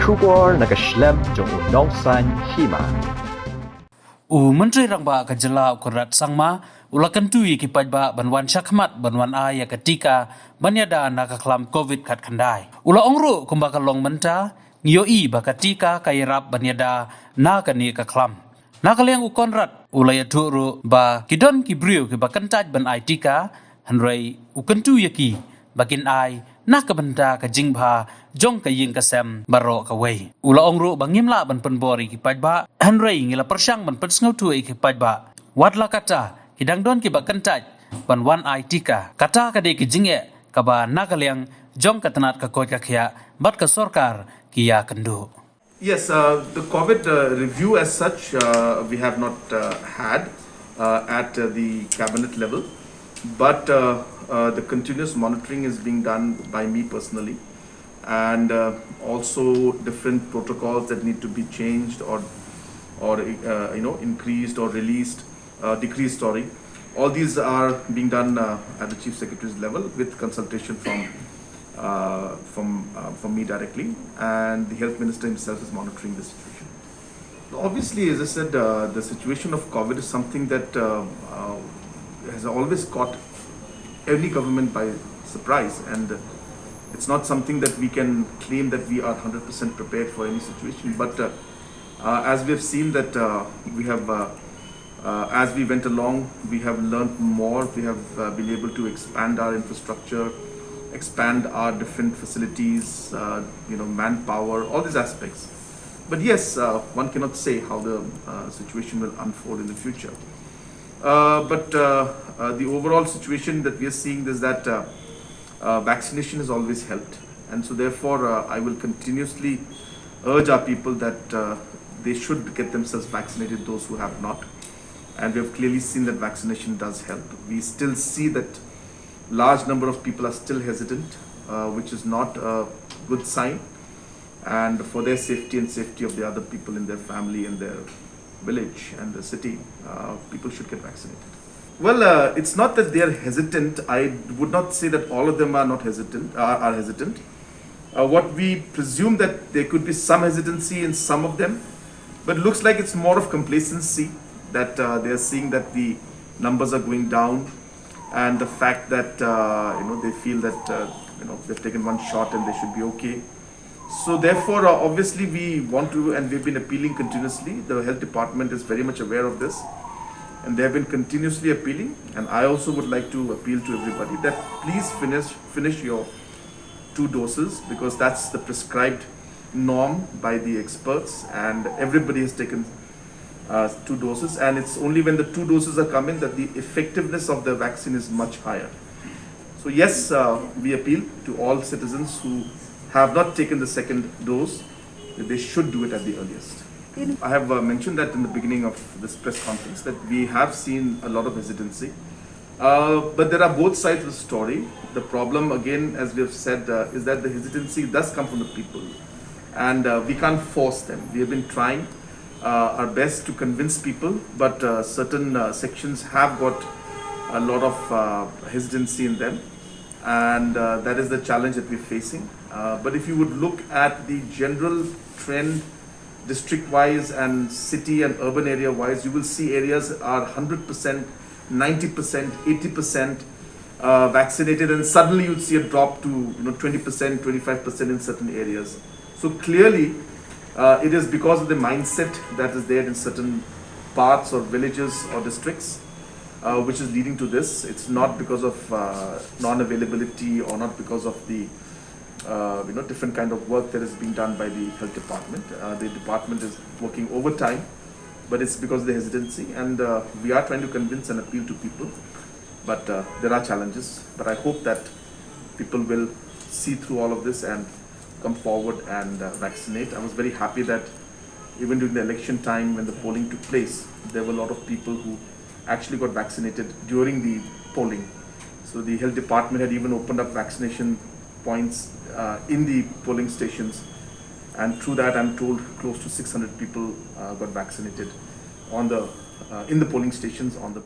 Pynbor Khlam jong nong san Hima. Menteri Rangba Kajala Conrad Sangma ulakan tui ki pajba banwan syakmat banwan aya ketika banyada naka Khlam COVID kat kandai. Ula ongru kumbaka long menta ngiyoi baka Tika kairap banyada naka ni ka Khlam. Nakaliang u Conrad ulaya turu ba kidon kibriu ki bakantaj ban ai Tika Hynrei u Kyntu yaki bakin ai naka benda ka jingba jong ka ying kasem baro ka wei. Ula ongru ba Ngim la ban Pynbor ki pajba Hynrei ngila persyang ban pensngau tu ki pajba. Wadla kata hidang don ki bakantaj ban wan ai Tika kata ka de ki jingye ka ba nakaliang jong ka tanat ka koj ka khya bat ka sorkar ki ya kandu. Yes, the COVID review as such we have not had at the cabinet level, but the continuous monitoring is being done by me personally, and also different protocols that need to be changed or increased or decreased. Sorry, all these are being done at the Chief Secretary's level with consultation from me directly, and the Health Minister himself is monitoring the situation. Obviously, as I said, the situation of COVID is something that has always caught every government by surprise, and it's not something that we can claim that we are 100% prepared for any situation. But as we have seen that we have, as we went along, we have learned more. We have been able to expand our infrastructure, expand our different facilities, manpower, all these aspects. But yes, one cannot say how the situation will unfold in the future. But the overall situation that we are seeing is that vaccination has always helped, and so therefore I will continuously urge our people that they should get themselves vaccinated, those who have not. And we have clearly seen that vaccination does help. We still see that large number of people are still hesitant, which is not a good sign, and for their safety and safety of the other people in their family, in their village and the city, people should get vaccinated. Well, it's not that they are hesitant. I would not say that all of them are not hesitant. Are hesitant. What we presume that there could be some hesitancy in some of them, but it looks like it's more of complacency that they are seeing that the numbers are going down, and the fact that they feel that they've taken one shot and they should be okay. So therefore, obviously we want to, and we've been appealing continuously. The health department is very much aware of this, and they have been continuously appealing. And I also would like to appeal to everybody that please finish your 2 doses, because that's the prescribed norm by the experts, and everybody has taken 2 doses, and it's only when the 2 doses are coming that the effectiveness of the vaccine is much higher. So yes, we appeal to all citizens who have not taken the 2nd dose that they should do it at the earliest. I have mentioned that in the beginning of this press conference that we have seen a lot of hesitancy, but there are both sides of the story. The problem, again, as we have said, is that the hesitancy does come from the people, and we can't force them. We have been trying our best to convince people, but certain sections have got a lot of hesitancy in them, and that is the challenge that we're facing. But if you would look at the general trend district wise and city and urban area wise, you will see areas are 100%, 90%, 80% vaccinated, and suddenly you'll see a drop to 20%, 25% in certain areas. So clearly it is because of the mindset that is there in certain parts or villages or districts which is leading to this. It's not because of non-availability or not because of the different kind of work that is being done by the health department. The department is working overtime, but it's because of the hesitancy, and we are trying to convince and appeal to people, but there are challenges. But I hope that people will see through all of this and come forward and vaccinate. I was very happy that even during the election time when the polling took place, there were a lot of people who actually got vaccinated during the polling. So the health department had even opened up vaccination points in the polling stations, and through that I'm told close to 600 people got vaccinated in the polling stations on the